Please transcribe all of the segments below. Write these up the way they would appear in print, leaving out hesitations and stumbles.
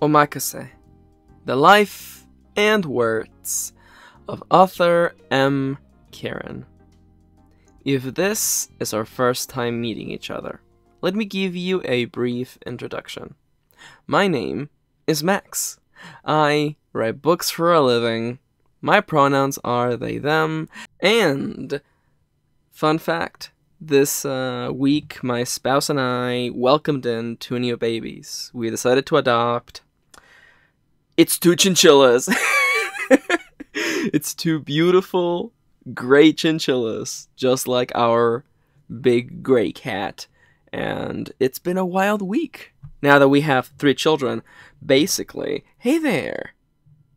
Omakase, the life and words of author M. Karen. If this is our first time meeting each other, let me give you a brief introduction. My name is Max. I write books for a living. My pronouns are they, them, and fun fact, this week my spouse and I welcomed in 2 new babies. We decided to adopt. It's 2 chinchillas. It's 2 beautiful, gray chinchillas, just like our big gray cat. And it's been a wild week. Now that we have 3 children, basically, hey there!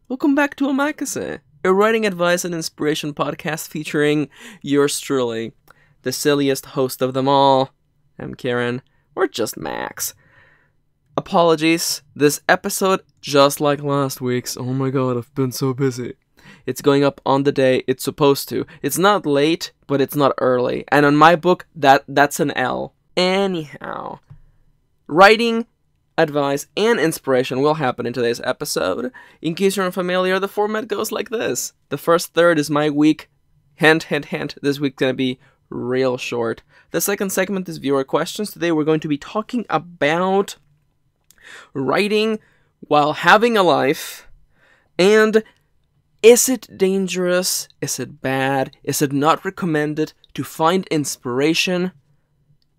Welcome back to Omakase, a writing advice and inspiration podcast featuring yours truly, the silliest host of them all, I'm Karen, or just Max. Apologies, this episode, just like last week's, oh my god, I've been so busy. It's going up on the day it's supposed to. It's not late, but it's not early. And on my book, that's an L. Anyhow, writing, advice, and inspiration will happen in today's episode. In case you're unfamiliar, the format goes like this. The first third is my week. Hint, hint, hint. This week's gonna be real short. The second segment is viewer questions. Today we're going to be talking about writing while having a life, and is it dangerous? Is it bad? Is it not recommended to find inspiration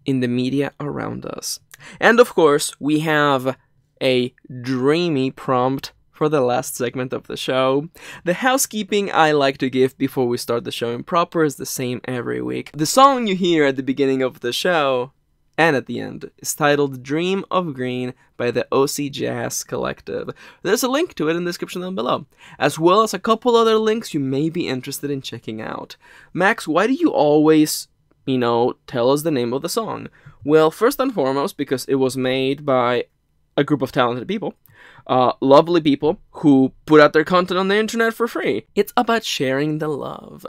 in the media around us? And of course, we have a dreamy prompt for the last segment of the show. The housekeeping I like to give before we start the show in proper is the same every week. The song you hear at the beginning of the show and at the end is titled Dream of Green by the OCRemix Collective. There's a link to it in the description down below, as well as a couple other links you may be interested in checking out. Max, why do you always, tell us the name of the song? Well, first and foremost, because it was made by a group of talented people, lovely people who put out their content on the internet for free. It's about sharing the love.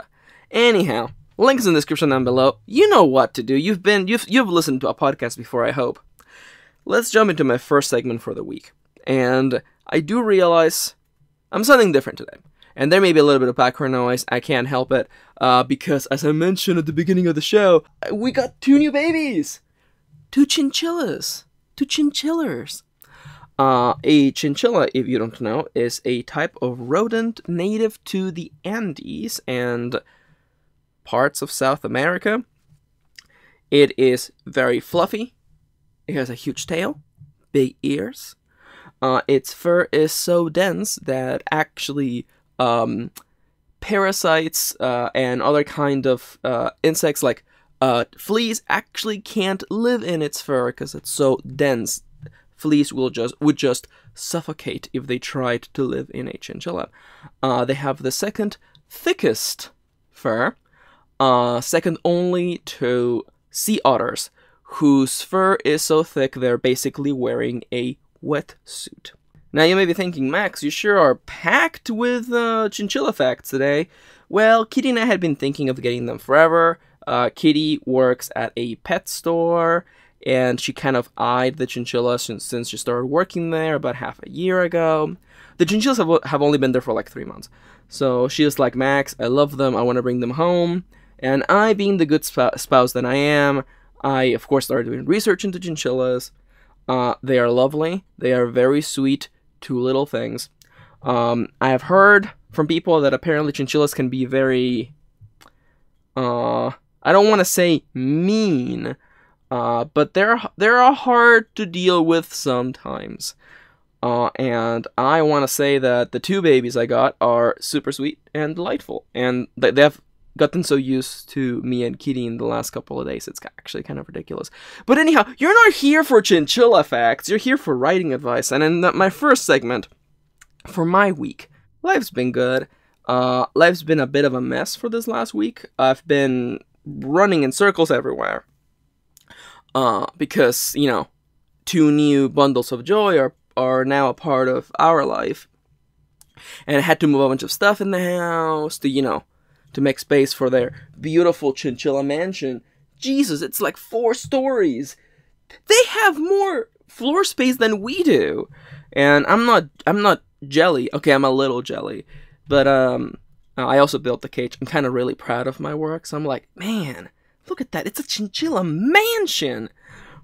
Anyhow, links in the description down below. You know what to do. You've listened to a podcast before, I hope. Let's jump into my first segment for the week. And I do realize I'm sounding different today. And there may be a little bit of background noise. I can't help it. Because, as I mentioned at the beginning of the show, we got 2 new babies! 2 chinchillas! 2 chinchillers! A chinchilla, if you don't know, is a type of rodent native to the Andes and parts of South America. It is very fluffy. It has a huge tail, big ears. Its fur is so dense that actually parasites and other kind of insects like fleas actually can't live in its fur because it's so dense. Fleas would just suffocate if they tried to live in a chinchilla. They have the second thickest fur, second only to sea otters, whose fur is so thick they're basically wearing a wetsuit. Now you may be thinking, Max, you sure are packed with chinchilla facts today. Well, Kitty and I had been thinking of getting them forever. Kitty works at a pet store, and she kind of eyed the chinchillas since she started working there about half a year ago. The chinchillas have only been there for like 3 months. So she was like, Max, I love them, I want to bring them home. And I, being the good spouse that I am, I, of course, started doing research into chinchillas. They are lovely. They are very sweet 2 little things. I have heard from people that apparently chinchillas can be very, I don't want to say mean, but they're hard to deal with sometimes. And I want to say that the 2 babies I got are super sweet and delightful. And they have gotten so used to me and Kitty in the last couple of days, it's actually kind of ridiculous. But anyhow, you're not here for chinchilla facts, you're here for writing advice. And in my first segment, for my week, life's been good. Life's been a bit of a mess for this last week. I've been running in circles everywhere. Because, 2 new bundles of joy are now a part of our life. And I had to move a bunch of stuff in the house to make space for their beautiful chinchilla mansion. Jesus, it's like 4 stories. They have more floor space than we do. And I'm not jelly. Okay, I'm a little jelly, but I also built the cage. I'm kind of really proud of my work, so I'm like, man, look at that! It's a chinchilla mansion.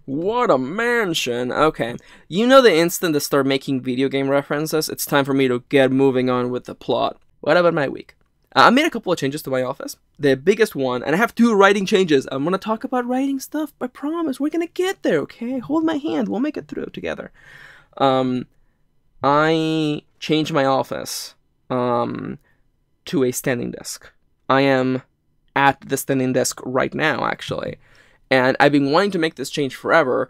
What a mansion! Okay, you know the instant they start making video game references, it's time for me to get moving on with the plot. What about my week? I made a couple of changes to my office. The biggest one, and I have 2 writing changes. I'm gonna talk about writing stuff. I promise. We're gonna get there. Okay, hold my hand. We'll make it through together. I changed my office to a standing desk. I am at the standing desk right now, actually. And I've been wanting to make this change forever,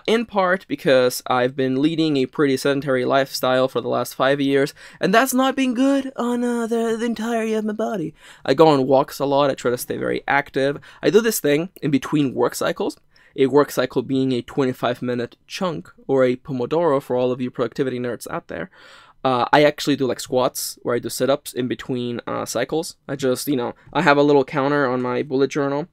in part because I've been leading a pretty sedentary lifestyle for the last 5 years, and that's not been good on the entirety of my body. I go on walks a lot, I try to stay very active. I do this thing in between work cycles, a work cycle being a 25-minute chunk, or a Pomodoro for all of you productivity nerds out there. I actually do like squats, where I do sit-ups in between cycles. I just, I have a little counter on my bullet journal.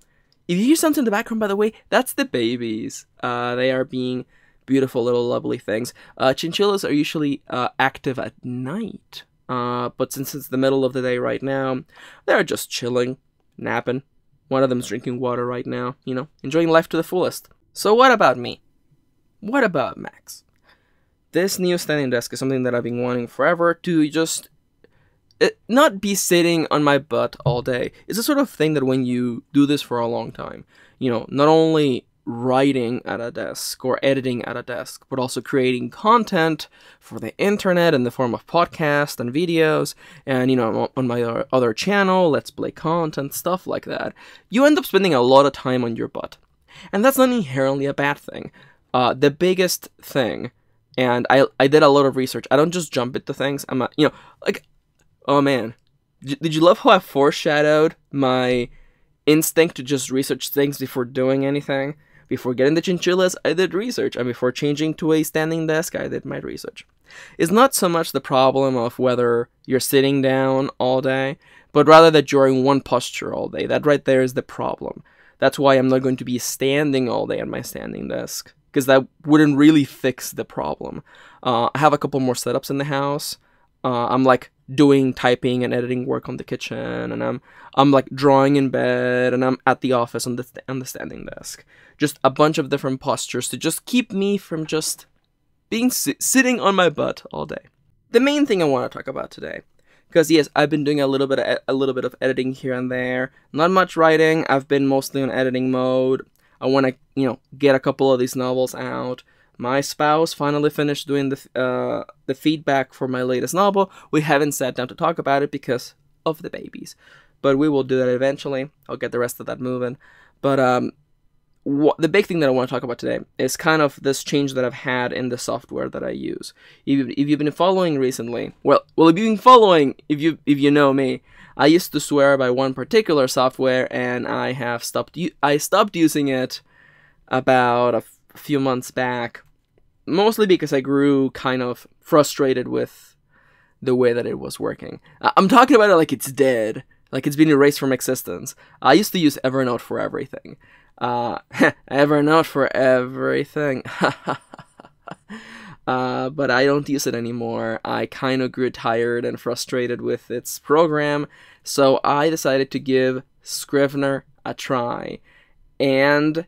If you hear something in the background, by the way, that's the babies. They are being beautiful little lovely things. Chinchillas are usually active at night, but since it's the middle of the day right now, they're just chilling, napping. One of them's drinking water right now, enjoying life to the fullest. So what about me? What about Max? This new standing desk is something that I've been wanting forever to just not be sitting on my butt all day. It's the sort of thing that when you do this for a long time, not only writing at a desk or editing at a desk, but also creating content for the internet in the form of podcasts and videos, and on my other channel, Let's Play content, stuff like that, you end up spending a lot of time on your butt. And that's not inherently a bad thing. The biggest thing, and I did a lot of research, I don't just jump into things, I'm not, oh man, did you love how I foreshadowed my instinct to just research things before doing anything? Before getting the chinchillas, I did research, and before changing to a standing desk, I did my research. It's not so much the problem of whether you're sitting down all day, but rather that you're in one posture all day. That right there is the problem. That's why I'm not going to be standing all day at my standing desk, because that wouldn't really fix the problem. I have a couple more setups in the house. I'm like doing typing and editing work on the kitchen, and I'm like drawing in bed, and I'm at the office on the standing desk. Just a bunch of different postures to just keep me from just being sitting on my butt all day. The main thing I want to talk about today, because yes, I've been doing a little bit of editing here and there. Not much writing. I've been mostly on editing mode. I want to get a couple of these novels out. My spouse finally finished doing the feedback for my latest novel. We haven't sat down to talk about it because of the babies, but we will do that eventually. I'll get the rest of that moving. But the big thing that I want to talk about today is kind of this change that I've had in the software that I use. If you've been following recently, well, if you've been following, if you know me, I used to swear by one particular software, and I stopped using it about a few months back, mostly because I grew kind of frustrated with the way that it was working. I'm talking about it like it's dead, like it's been erased from existence. I used to use Evernote for everything. Evernote for everything. But I don't use it anymore. I kind of grew tired and frustrated with its program, so I decided to give Scrivener a try. And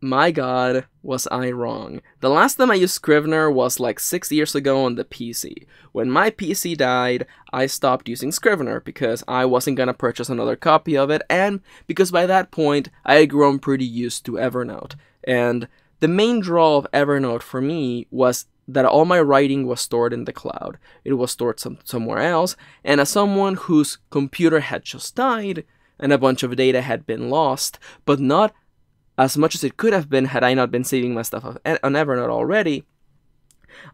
my god, was I wrong. The last time I used Scrivener was like 6 years ago on the PC. When my PC died, I stopped using Scrivener because I wasn't gonna purchase another copy of it, and because by that point, I had grown pretty used to Evernote. And the main draw of Evernote for me was that all my writing was stored in the cloud. It was stored somewhere else, and as someone whose computer had just died, and a bunch of data had been lost, but not as much as it could have been had I not been saving my stuff on Evernote already,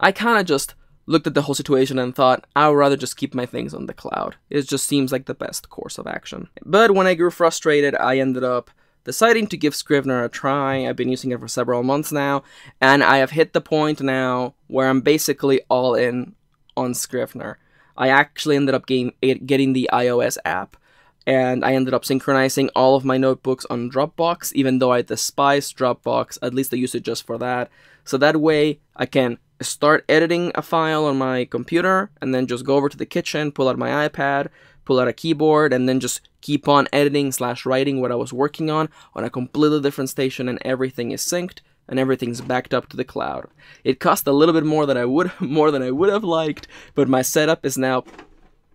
I kind of just looked at the whole situation and thought, I would rather just keep my things on the cloud. It just seems like the best course of action. But when I grew frustrated, I ended up deciding to give Scrivener a try. I've been using it for several months now, and I have hit the point now where I'm basically all in on Scrivener. I actually ended up getting the iOS app, and I ended up synchronizing all of my notebooks on Dropbox, even though I despise Dropbox. At least I use it just for that. So that way I can start editing a file on my computer, and then just go over to the kitchen, pull out my iPad, pull out a keyboard, and then just keep on editing / writing what I was working on a completely different station, and everything is synced and everything's backed up to the cloud. It cost a little bit more than I would have liked, but my setup is now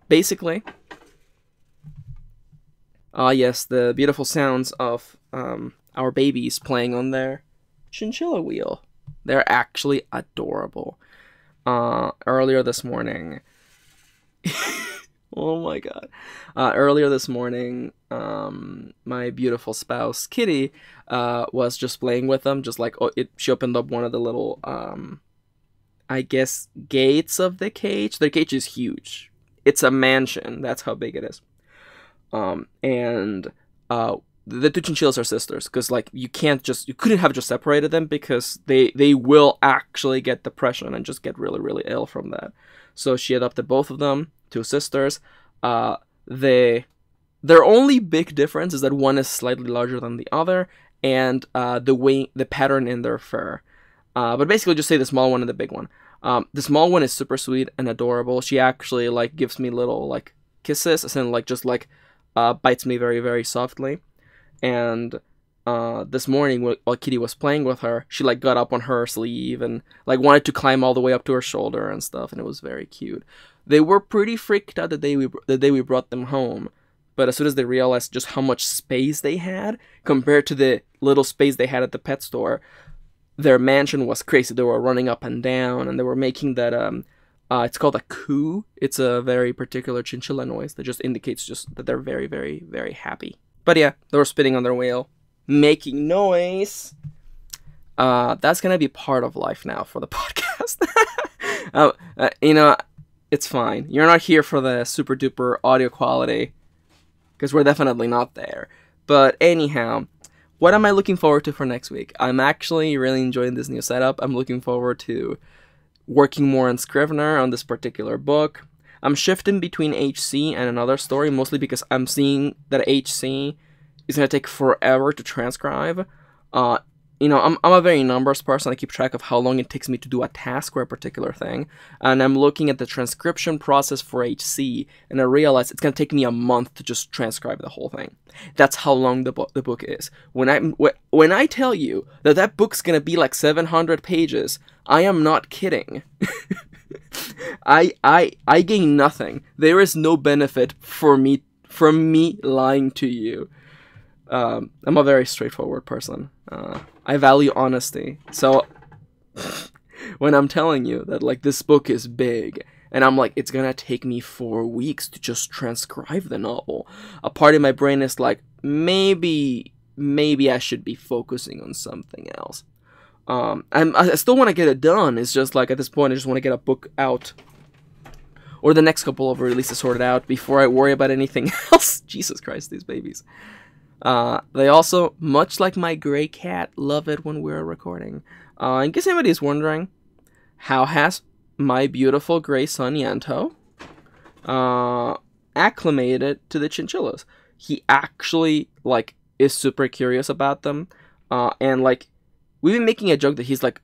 basically yes, the beautiful sounds of our babies playing on their chinchilla wheel. They're actually adorable. Earlier this morning, oh my god. Earlier this morning, my beautiful spouse, Kitty, was just playing with them, just like, she opened up one of the little, I guess, gates of the cage. Their cage is huge. It's a mansion. That's how big it is. The two chinchillas are sisters, because, like, you couldn't have just separated them, because they will actually get depression and just get really, really ill from that. So she adopted both of them, two sisters. Their only big difference is that one is slightly larger than the other, and the pattern in their fur. But basically, just say the small one and the big one. The small one is super sweet and adorable. She actually, like, gives me little, like, kisses, and like just like bites me very, very softly. And this morning, while Kitty was playing with her, she, like, got up on her sleeve and, like, wanted to climb all the way up to her shoulder and stuff, and it was very cute. They were pretty freaked out the day we brought them home, but as soon as they realized just how much space they had compared to the little space they had at the pet store, their mansion was crazy. They were running up and down, and they were making that it's called a coo. It's a very particular chinchilla noise that just indicates just that they're very, very, very happy. But yeah, they were spinning on their wheel, making noise. That's gonna be part of life now for the podcast. It's fine. You're not here for the super duper audio quality, because we're definitely not there. But anyhow, what am I looking forward to for next week? I'm actually really enjoying this new setup. I'm looking forward to working more on Scrivener on this particular book. I'm shifting between HC and another story, mostly because I'm seeing that HC is going to take forever to transcribe. I'm a very numbers person. I keep track of how long it takes me to do a task or a particular thing. And I'm looking at the transcription process for HC, and I realize it's going to take me a month to just transcribe the whole thing. That's how long the book is. When I tell you that book's going to be like 700 pages, I am not kidding. I gain nothing. There is no benefit from me lying to you. I'm a very straightforward person. I value honesty. So when I'm telling you that, like, this book is big, and I'm like, it's gonna take me 4 weeks to just transcribe the novel, a part of my brain is like, maybe I should be focusing on something else. I still want to get it done. It's just like, at this point, I just want to get a book out, or the next couple of releases sorted out before I worry about anything else. Jesus Christ, these babies. They also, much like my gray cat, love it when we're recording. In case anybody is wondering, how has my beautiful gray son Yanto acclimated to the chinchillas? He actually, like, is super curious about them, and, like, we've been making a joke that he's like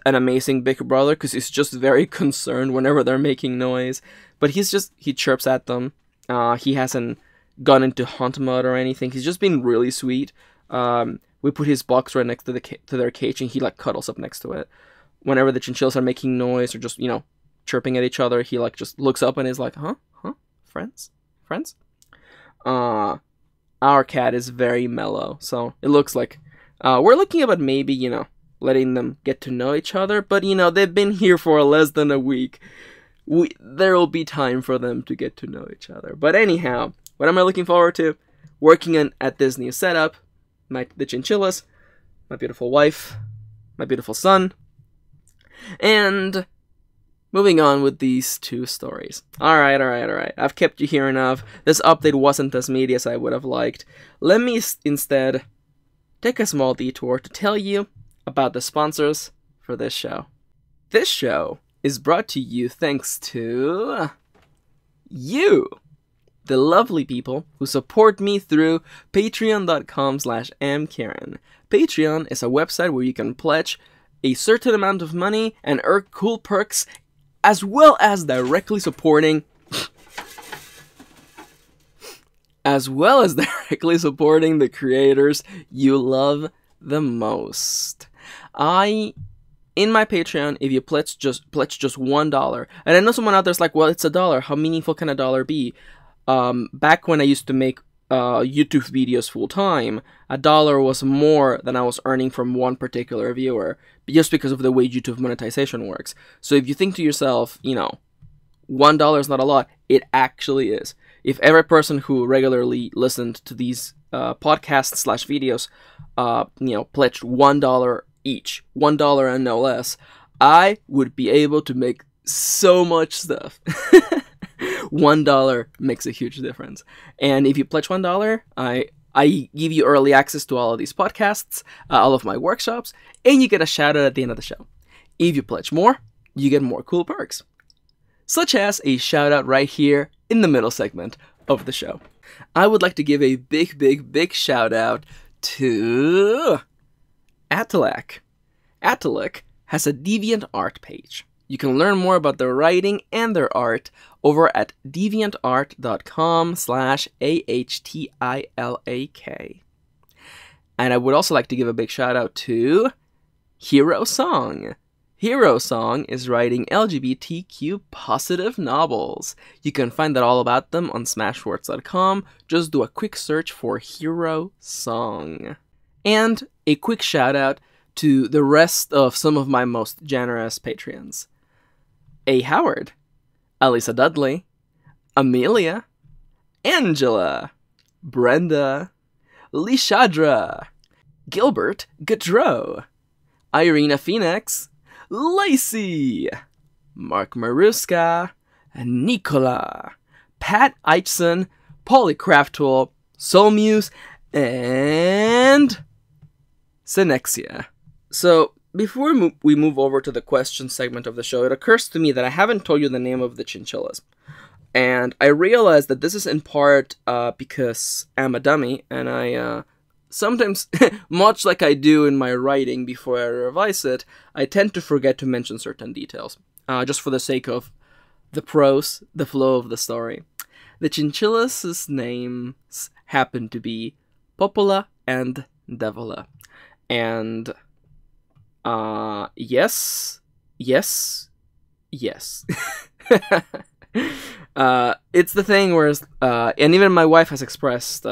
an amazing big brother, because he's just very concerned whenever they're making noise. But he chirps at them. He hasn't gone into hunt mode or anything. He's just been really sweet. We put his box right next to their cage, and he, like, cuddles up next to it. Whenever the chinchillas are making noise or just, chirping at each other, he, like, just looks up and is like, huh? Friends? Our cat is very mellow, so it looks like we're looking about maybe, letting them get to know each other, but, they've been here for less than a week. There will be time for them to get to know each other. But anyhow, what am I looking forward to? Working at this new setup, the chinchillas, my beautiful wife, my beautiful son, and moving on with these two stories. Alright. I've kept you here enough. This update wasn't as meaty as I would have liked. Let me instead take a small detour to tell you about the sponsors for this show. This show is brought to you thanks to you, the lovely people who support me through patreon.com/mkaren. Patreon is a website where you can pledge a certain amount of money and earn cool perks, as well as directly supporting the creators you love the most. In my Patreon, if you pledge just $1, and I know someone out there's like, well, it's $1. How meaningful can $1 be? Back when I used to make YouTube videos full time, $1 was more than I was earning from one particular viewer, just because of the way YouTube monetization works. So if you think to yourself, $1 is not a lot, it actually is. If every person who regularly listened to these podcasts/videos, pledged $1 each, $1 and no less, I would be able to make so much stuff. $1 makes a huge difference. And if you pledge $1, I give you early access to all of these podcasts, all of my workshops, and you get a shout out at the end of the show. If you pledge more, you get more cool perks, such as a shout out right here in the middle segment of the show. I would like to give a big shout out to Atalak. Atalak has a DeviantArt page. You can learn more about their writing and their art over at deviantart.com/AHTILAK. And I would also like to give a big shout out to Hero Song. Hero Song is writing LGBTQ positive novels. You can find out all about them on smashwords.com. Just do a quick search for Hero Song. And a quick shout out to the rest of some of my most generous Patreons. A. Howard, Alisa Dudley, Amelia, Angela, Brenda, Lishadra, Gilbert Gaudreau, Irina Phoenix, Lacey, Mark Maruska, Nicola, Pat Eichson, Polly Craftwell, Soulmuse, and Synexia. So, before we move over to the question segment of the show, it occurs to me that I haven't told you the name of the Chinchillas. And I realized that this is in part because I'm a dummy, and I sometimes, much like I do in my writing before I revise it, I tend to forget to mention certain details, just for the sake of the prose, the flow of the story. The Chinchillas' names happen to be Popola and Devola. And yes. It's the thing where, and even my wife has expressed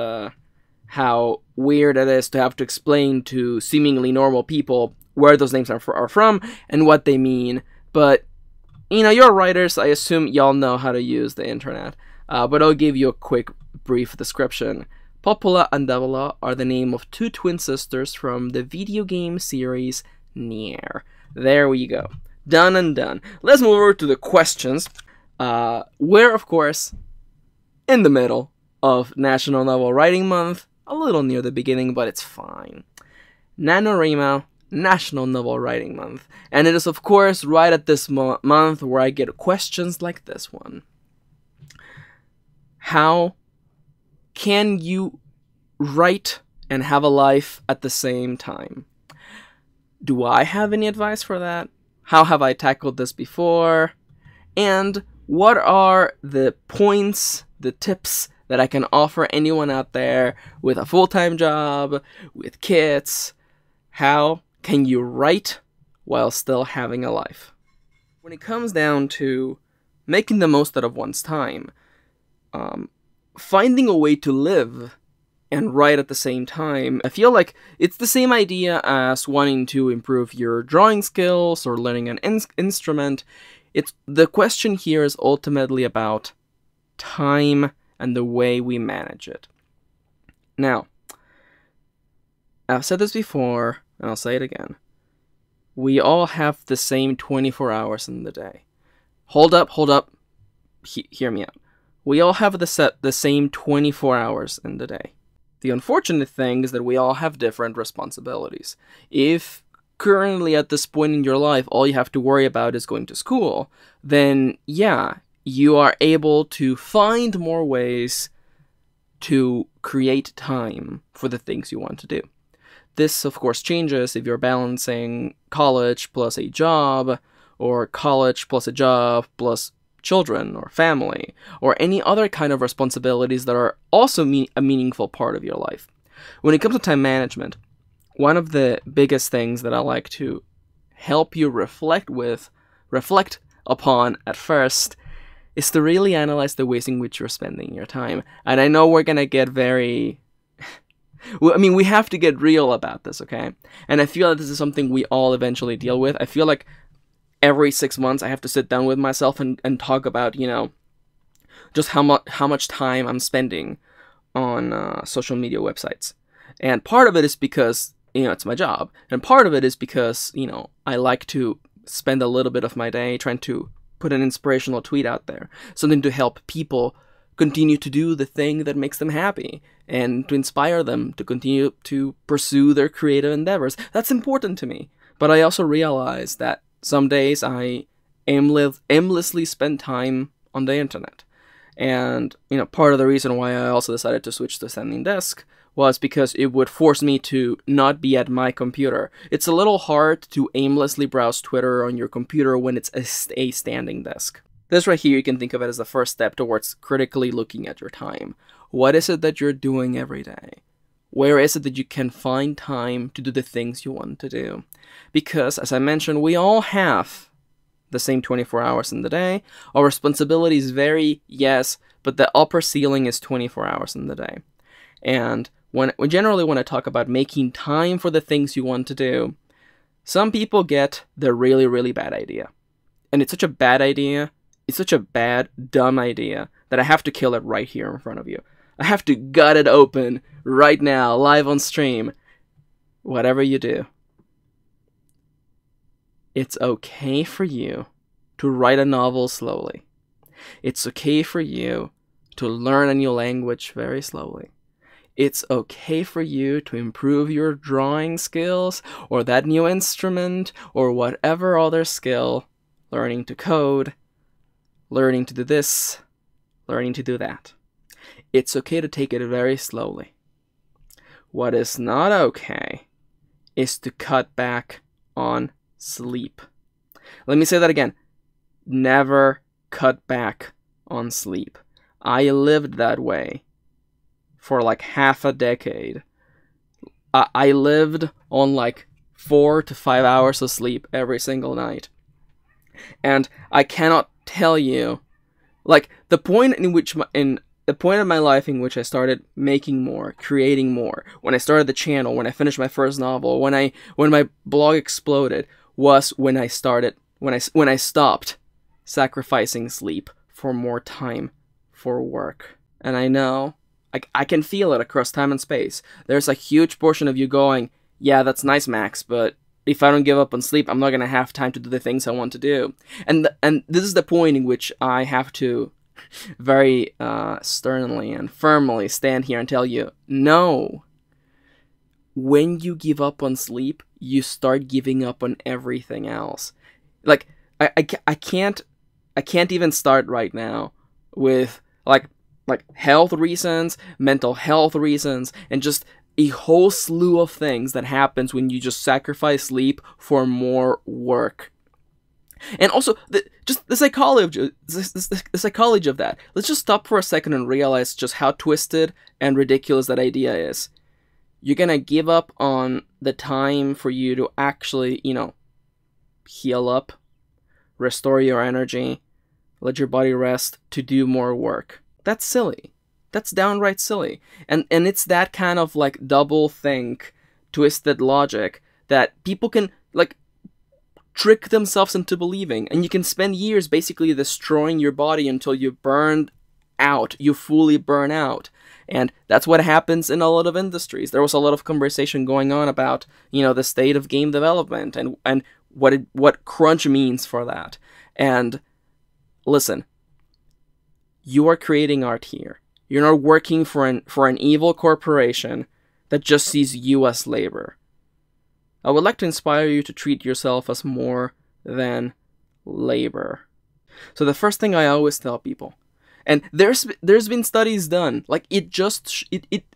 how weird it is to have to explain to seemingly normal people where those names are from and what they mean. But, you're writers, I assume y'all know how to use the internet. But I'll give you a quick, brief description. Popola and Devola are the name of two twin sisters from the video game series Nier. There we go. Done and done. Let's move over to the questions. We're, of course, in the middle of National Novel Writing Month. A little near the beginning, but it's fine. NaNoWriMo, National Novel Writing Month. And it is, of course, right at this month where I get questions like this one. How can you write and have a life at the same time? Do I have any advice for that? How have I tackled this before? And what are the points, the tips that I can offer anyone out there with a full-time job, with kids? How can you write while still having a life? When it comes down to making the most out of one's time, finding a way to live and write at the same time, I feel like it's the same idea as wanting to improve your drawing skills or learning an instrument. The question here is ultimately about time and the way we manage it. Now, I've said this before, and I'll say it again. We all have the same 24 hours in the day. Hold up. Hear me out. We all have the same 24 hours in the day. The unfortunate thing is that we all have different responsibilities. If currently at this point in your life all you have to worry about is going to school, then yeah, you are able to find more ways to create time for the things you want to do. this, of course, changes if you're balancing college plus a job, or college plus a job plus children or family, or any other kind of responsibilities that are also a meaningful part of your life. When it comes to time management, one of the biggest things that I like to help you reflect upon at first is to really analyze the ways in which you're spending your time. And I know we're gonna get very... I mean, we have to get real about this, okay? And I feel that this is something we all eventually deal with. I feel like every 6 months I have to sit down with myself and talk about, just how much time I'm spending on social media websites. And part of it is because, it's my job. And part of it is because, I like to spend a little bit of my day trying to put an inspirational tweet out there. Something to help people continue to do the thing that makes them happy, and to inspire them to continue to pursue their creative endeavors. That's important to me. But I also realize that some days I aimlessly spend time on the internet. And, part of the reason why I also decided to switch to standing desk was because it would force me to not be at my computer. It's a little hard to aimlessly browse Twitter on your computer when it's a standing desk. This right here, you can think of it as the first step towards critically looking at your time. What is it that you're doing every day? Where is it that you can find time to do the things you want to do? Because, as I mentioned, we all have the same 24 hours in the day. Our responsibilities vary, yes, but the upper ceiling is 24 hours in the day. And when I talk about making time for the things you want to do, some people get the really, really bad idea. And it's such a bad idea, it's such a bad, dumb idea, that I have to kill it right here in front of you. I have to gut it open right now, live on stream. Whatever you do, it's okay for you to write a novel slowly. It's okay for you to learn a new language very slowly. It's okay for you to improve your drawing skills, or that new instrument, or whatever other skill, learning to code, learning to do this, learning to do that. It's okay to take it very slowly. What is not okay is to cut back on sleep. Let me say that again. Never cut back on sleep. I lived that way for like half a decade. I lived on like 4 to 5 hours of sleep every single night. And I cannot tell you, like, the point of my life in which I started making more, creating more, when I started the channel, when I finished my first novel, when my blog exploded, was when I stopped sacrificing sleep for more time for work. And I know, I can feel it across time and space. There's a huge portion of you going, yeah, that's nice, Max, but if I don't give up on sleep, I'm not going to have time to do the things I want to do. And this is the point in which I have to very sternly and firmly stand here and tell you, no. When you give up on sleep, you start giving up on everything else. Like, I can't even start right now with like health reasons, mental health reasons, and just a whole slew of things that happens when you just sacrifice sleep for more work. And also, the psychology of that. Let's just stop for a second and realize just how twisted and ridiculous that idea is. You're gonna give up on the time for you to actually, heal up, restore your energy, let your body rest to do more work. That's silly. That's downright silly. And it's that kind of like double think, twisted logic that people can like trick themselves into believing. And you can spend years basically destroying your body until you burn out. You fully burn out. And that's what happens in a lot of industries. There was a lot of conversation going on about, the state of game development and what crunch means for that. And listen, you are creating art here. You're not working for an evil corporation that just sees you as labor. I would like to inspire you to treat yourself as more than labor. So the first thing I always tell people And there's been studies done. Like,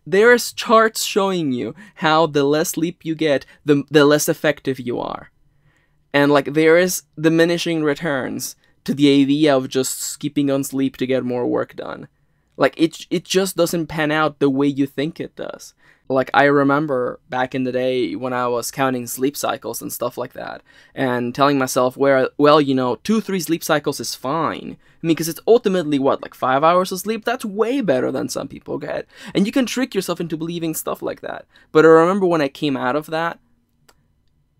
there's charts showing you how the less sleep you get, the less effective you are. And like, there is diminishing returns to the idea of just skipping on sleep to get more work done. Like, it just doesn't pan out the way you think it does. Like, I remember back in the day when I was counting sleep cycles and stuff like that, and telling myself, well, you know, 2-3 sleep cycles is fine. I mean, because it's ultimately, what, like 5 hours of sleep? That's way better than some people get. And you can trick yourself into believing stuff like that. But I remember when I came out of that,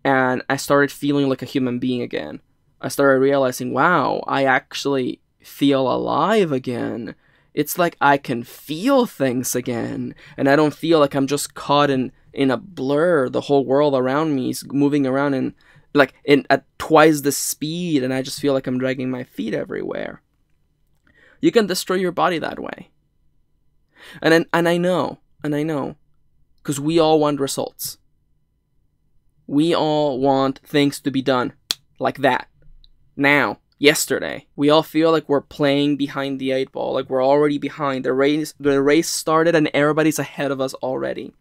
and I started feeling like a human being again. I started realizing, wow, I actually feel alive again. It's like I can feel things again, and I don't feel like I'm just caught in a blur. The whole world around me is moving around at twice the speed, and I just feel like I'm dragging my feet everywhere. You can destroy your body that way. And I know, because we all want results. We all want things to be done like that. Now. Yesterday. We all feel like we're playing behind the 8 ball, like we're already behind. The race started and everybody's ahead of us already.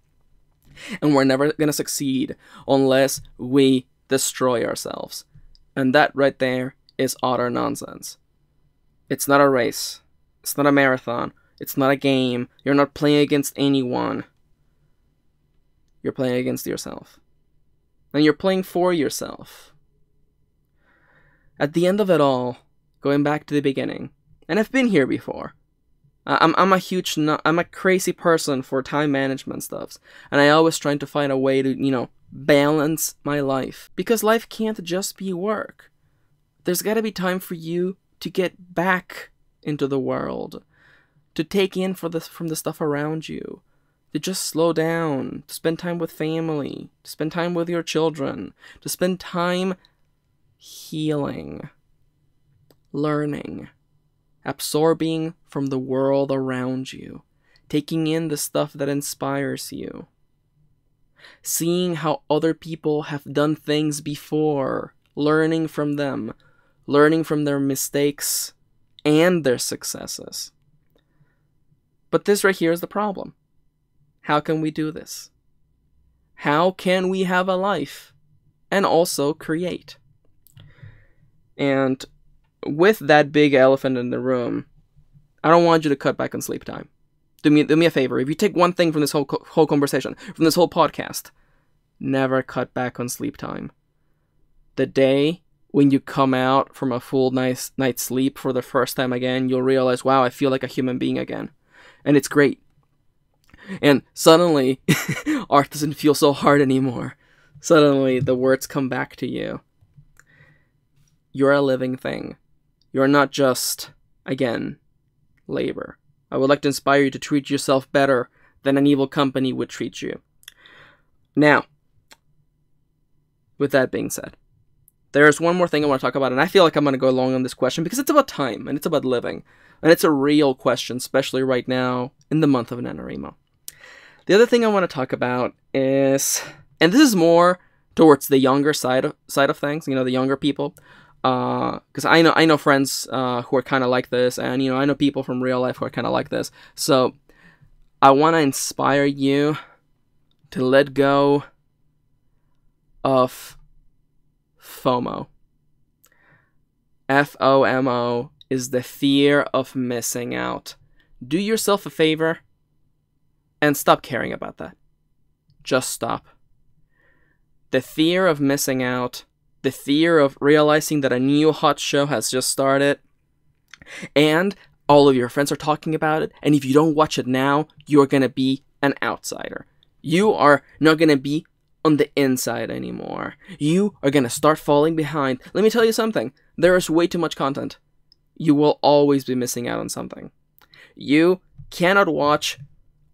And we're never gonna succeed unless we destroy ourselves. And that right there is utter nonsense. It's not a race. It's not a marathon. It's not a game. You're not playing against anyone. You're playing against yourself. And you're playing for yourself. At the end of it all, going back to the beginning, and I've been here before. I'm a crazy person for time management stuffs, and I always trying to find a way to, balance my life, because life can't just be work. There's got to be time for you to get back into the world, to take in from the stuff around you, to just slow down, to spend time with family, to spend time with your children, to spend time healing, learning, absorbing from the world around you, taking in the stuff that inspires you, seeing how other people have done things before, learning from them, learning from their mistakes and their successes. But this right here is the problem. How can we do this? How can we have a life and also create? And with that big elephant in the room, I don't want you to cut back on sleep time. Do me a favor. If you take one thing from this whole conversation, from this whole podcast, never cut back on sleep time. The day when you come out from a full night's sleep for the first time again, you'll realize, wow, I feel like a human being again. And it's great. And suddenly, art doesn't feel so hard anymore. Suddenly, the words come back to you. You're a living thing. You're not just, again, labor. I would like to inspire you to treat yourself better than an evil company would treat you. Now, with that being said, there's one more thing I want to talk about, and I feel like I'm going to go long on this question because it's about time, and it's about living. And it's a real question, especially right now, in the month of NaNoWriMo. The other thing I want to talk about is, and this is more towards the younger side of things, the younger people, because I know friends who are kind of like this, and I know people from real life who are kind of like this. So I want to inspire you to let go of FOMO. FOMO is the fear of missing out. Do yourself a favor and stop caring about that. Just stop. The fear of missing out, the fear of realizing that a new hot show has just started, and all of your friends are talking about it, and if you don't watch it now, you're gonna be an outsider. You are not gonna be on the inside anymore. You are gonna start falling behind. Let me tell you something. There is way too much content. You will always be missing out on something. You cannot watch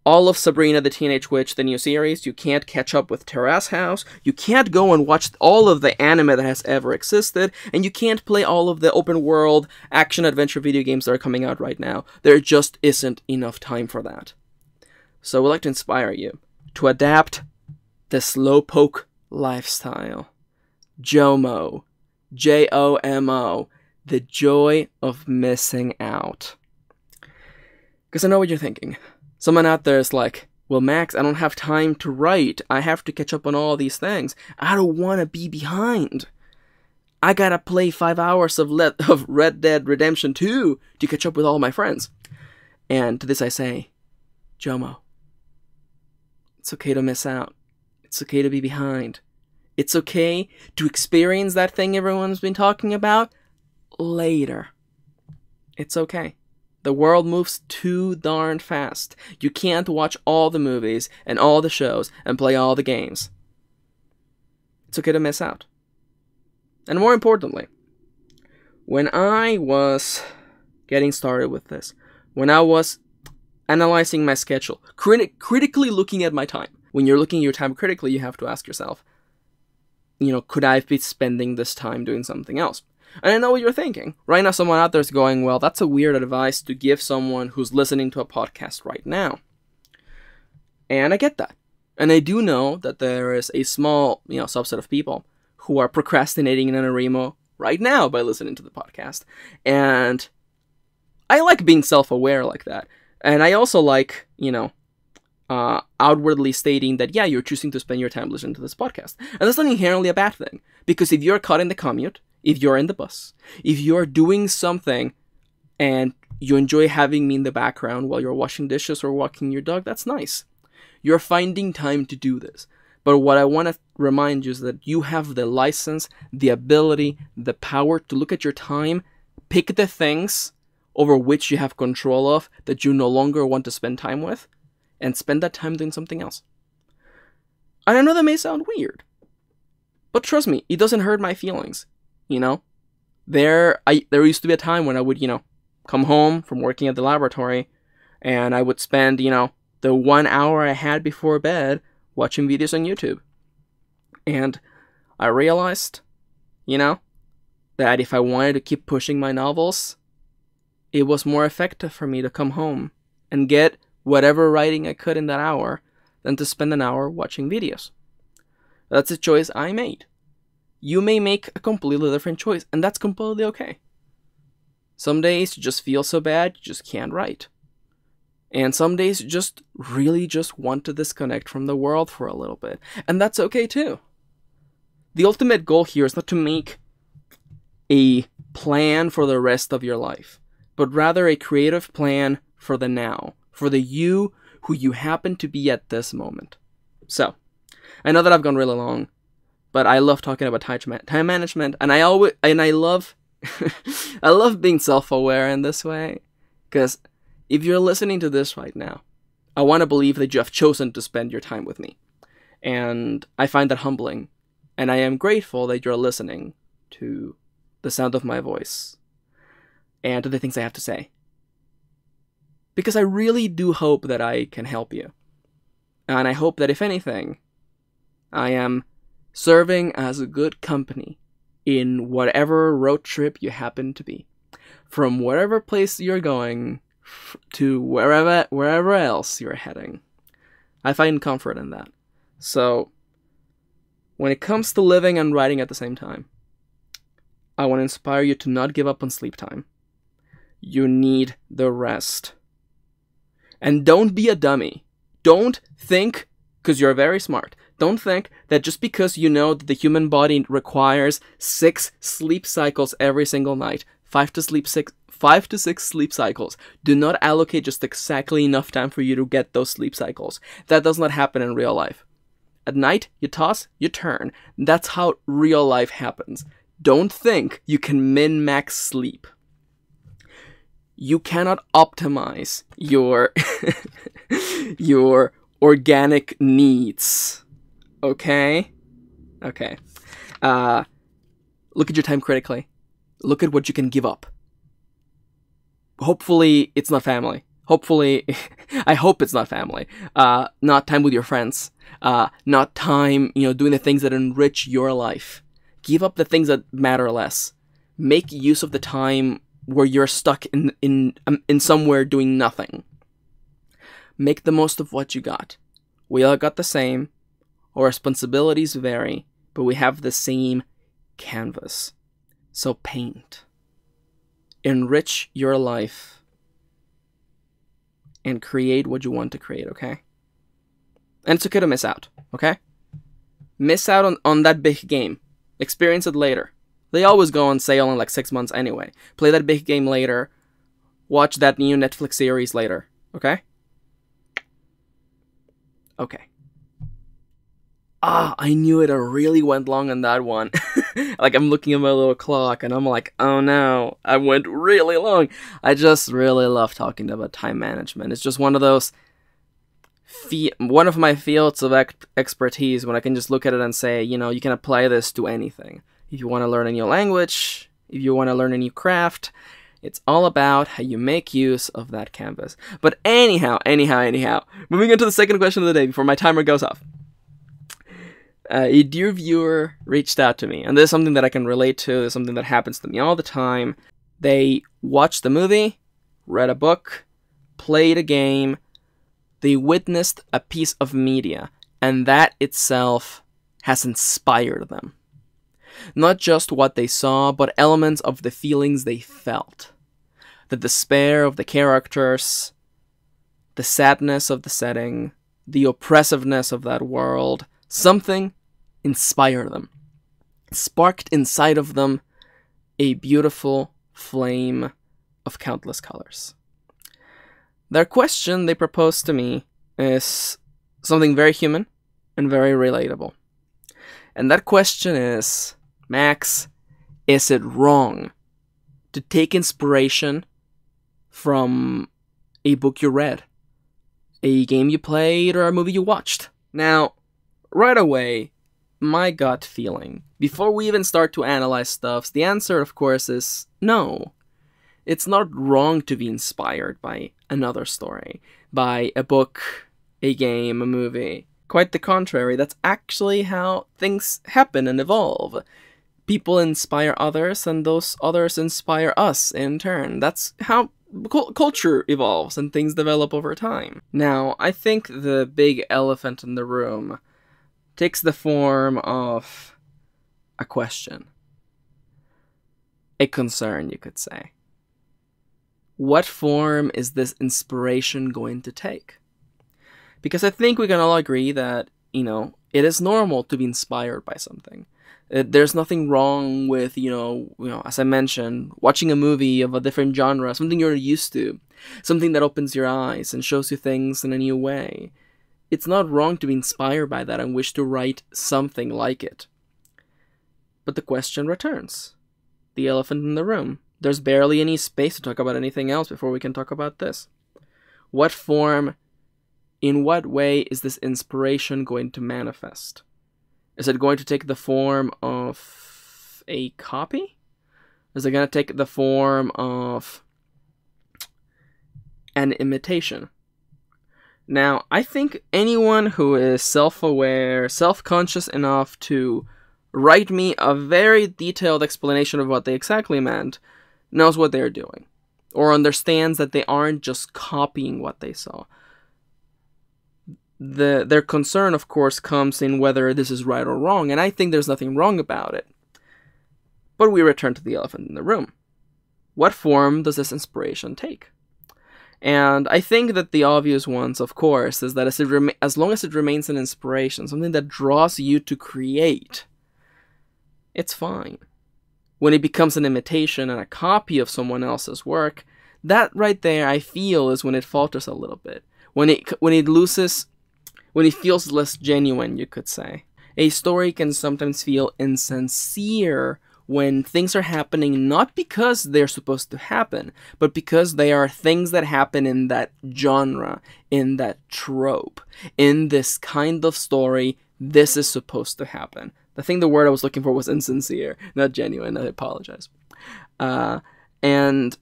all of Sabrina the Teenage Witch, the new series. You can't catch up with Terrace House. You can't go and watch all of the anime that has ever existed. And you can't play all of the open world action-adventure video games that are coming out right now. There just isn't enough time for that. So I would like to inspire you to adapt the slowpoke lifestyle. JOMO. JOMO. The joy of missing out. Because I know what you're thinking. Someone out there is like, well, Max, I don't have time to write. I have to catch up on all these things. I don't want to be behind. I gotta play 5 hours of Red Dead Redemption 2 to catch up with all my friends. And to this I say, Jomo, it's okay to miss out. It's okay to be behind. It's okay to experience that thing everyone's been talking about later. It's okay. The world moves too darn fast. You can't watch all the movies and all the shows and play all the games. It's okay to miss out. And more importantly, when I was getting started with this, when I was analyzing my schedule, critically looking at my time, when you're looking at your time critically, you have to ask yourself, could I be spending this time doing something else? And I know what you're thinking. Right now, someone out there is going, well, that's a weird advice to give someone who's listening to a podcast right now. And I get that. And I do know that there is a small, subset of people who are procrastinating in an Arimo right now by listening to the podcast. And I like being self-aware like that. And I also like, outwardly stating that, yeah, you're choosing to spend your time listening to this podcast. And that's not inherently a bad thing. Because if you're caught in the commute, if you're in the bus, if you're doing something and you enjoy having me in the background while you're washing dishes or walking your dog, that's nice. You're finding time to do this. But what I want to remind you is that you have the license, the ability, the power to look at your time, pick the things over which you have control of that you no longer want to spend time with, and spend that time doing something else. And I know that may sound weird, but trust me, it doesn't hurt my feelings. There used to be a time when I would, come home from working at the laboratory, and I would spend, the 1 hour I had before bed watching videos on YouTube. And I realized, that if I wanted to keep pushing my novels, it was more effective for me to come home and get whatever writing I could in that hour than to spend an hour watching videos. That's a choice I made. You may make a completely different choice, and that's completely okay. Some days you just feel so bad, you just can't write. And some days you just really want to disconnect from the world for a little bit. And that's okay too. The ultimate goal here is not to make a plan for the rest of your life, but rather a creative plan for the now, for the you who you happen to be at this moment. So, I know that I've gone really long, but I love talking about time management, and I love I love being self-aware in this way, because if you're listening to this right now, I want to believe that you have chosen to spend your time with me, and I find that humbling, and I am grateful that you're listening to the sound of my voice and to the things I have to say, because I really do hope that I can help you, and I hope that if anything, I am serving as a good company in whatever road trip you happen to be, from whatever place you're going to wherever else you're heading. I find comfort in that. So, when it comes to living and writing at the same time, I want to inspire you to not give up on sleep time. You need the rest. And don't be a dummy. Don't think, because you're very smart, don't think that just because you know that the human body requires 6 sleep cycles every single night, 5 to 6 sleep cycles, do not allocate just exactly enough time for you to get those sleep cycles. That does not happen in real life. At night, you toss, you turn. That's how real life happens. Don't think you can min-max sleep. You cannot optimize your your organic needs. Okay? Okay. Look at your time critically. Look at what you can give up. Hopefully, it's not family. Hopefully, I hope it's not family. Not time with your friends. Not time, doing the things that enrich your life. Give up the things that matter less. Make use of the time where you're stuck in somewhere doing nothing. Make the most of what you got. We all got the same. Our responsibilities vary, but we have the same canvas. So paint. Enrich your life and create what you want to create, okay? And it's okay to miss out, okay? Miss out on that big game. Experience it later. They always go on sale in like 6 months anyway. Play that big game later. Watch that new Netflix series later, okay? Okay. I knew it. I really went long on that one. Like, I'm looking at my little clock, and I'm like, oh no, I went really long. I just really love talking about time management. It's just one of those, one of my fields of expertise when I can just look at it and say, you know, you can apply this to anything. If you want to learn a new language, if you want to learn a new craft, it's all about how you make use of that canvas. But anyhow, moving on to the second question of the day before my timer goes off. A dear viewer reached out to me, and this is something that I can relate to. This is something that happens to me all the time. They watched the movie, read a book, played a game, they witnessed a piece of media, and that itself has inspired them. Not just what they saw, but elements of the feelings they felt. The despair of the characters, the sadness of the setting, the oppressiveness of that world. Something inspired them. Sparked inside of them a beautiful flame of countless colors. Their question they proposed to me is something very human and very relatable. And that question is, Max, is it wrong to take inspiration from a book you read, a game you played, or a movie you watched? Now, right away, my gut feeling, before we even start to analyze stuff, the answer, of course, is no. It's not wrong to be inspired by another story, by a book, a game, a movie. Quite the contrary, that's actually how things happen and evolve. People inspire others, and those others inspire us in turn. That's how culture evolves and things develop over time. Now, I think the big elephant in the room takes the form of a question. A concern, you could say. What form is this inspiration going to take? Because I think we can all agree that, you know, it is normal to be inspired by something. There's nothing wrong with, you know, as I mentioned, watching a movie of a different genre, something you're used to, something that opens your eyes and shows you things in a new way. It's not wrong to be inspired by that and wish to write something like it. But the question returns. The elephant in the room. There's barely any space to talk about anything else before we can talk about this. What form, in what way is this inspiration going to manifest? Is it going to take the form of a copy? Is it going to take the form of an imitation? Now, I think anyone who is self-aware, self-conscious enough to write me a very detailed explanation of what they exactly meant knows what they're doing, or understands that they aren't just copying what they saw. Their concern, of course, comes in whether this is right or wrong, and I think there's nothing wrong about it. But we return to the elephant in the room. What form does this inspiration take? And I think that the obvious ones, of course, is that as long as it remains an inspiration, something that draws you to create, it's fine. When it becomes an imitation and a copy of someone else's work, that right there, I feel, is when it falters a little bit. When it feels less genuine, you could say. A story can sometimes feel insincere when things are happening not because they're supposed to happen, but because they are things that happen in that genre, in that trope. In this kind of story, this is supposed to happen. I think the word I was looking for was insincere, not genuine. I apologize. And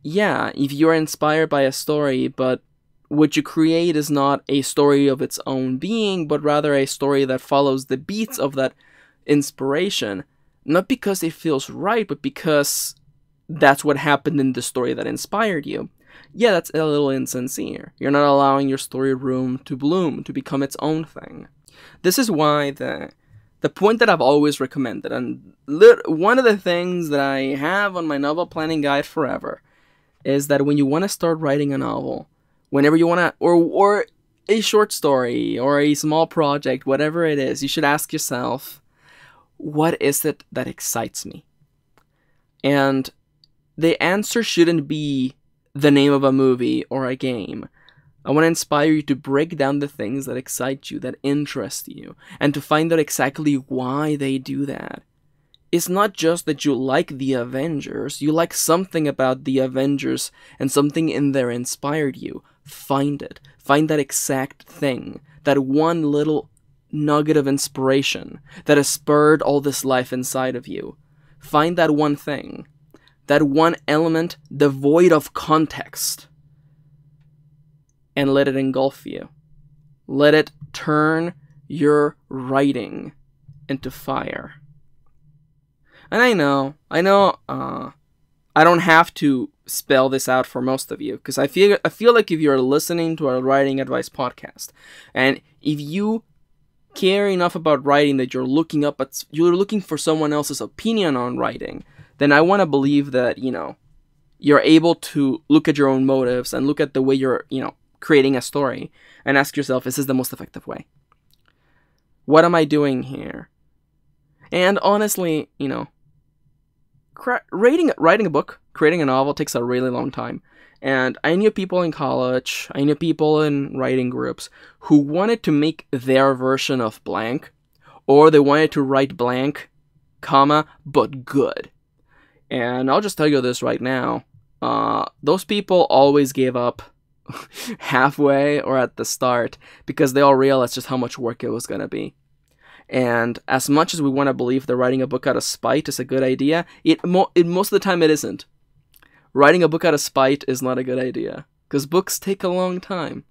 yeah, if you're inspired by a story, but what you create is not a story of its own being, but rather a story that follows the beats of that inspiration, not because it feels right, but because that's what happened in the story that inspired you. Yeah, that's a little insincere. You're not allowing your story room to bloom, to become its own thing. This is why the point that I've always recommended, and one of the things that I have on my novel planning guide forever, is that when you want to start writing a novel, Whenever you want to, or a short story, or a small project, whatever it is, you should ask yourself, what is it that excites me? And the answer shouldn't be the name of a movie or a game. I want to inspire you to break down the things that excite you, that interest you, and to find out exactly why they do that. It's not just that you like the Avengers, you like something about the Avengers, and something in there inspired you. Find it. Find that exact thing, that one little nugget of inspiration that has spurred all this life inside of you. Find that one thing, that one element devoid of context, and let it engulf you. Let it turn your writing into fire. And I know, I don't have to spell this out for most of you, because I feel like if you're listening to a writing advice podcast, and if you care enough about writing that you're looking for someone else's opinion on writing, then I want to believe that, you're able to look at your own motives and look at the way you're, creating a story and ask yourself, is this the most effective way? What am I doing here? And honestly, writing a book, creating a novel takes a really long time. And I knew people in college, I knew people in writing groups who wanted to make their version of blank, or they wanted to write blank, comma, but good. And I'll just tell you this right now, those people always gave up halfway or at the start because they all realized just how much work it was going to be. And as much as we want to believe that writing a book out of spite is a good idea, most of the time it isn't. Writing a book out of spite is not a good idea, because books take a long time.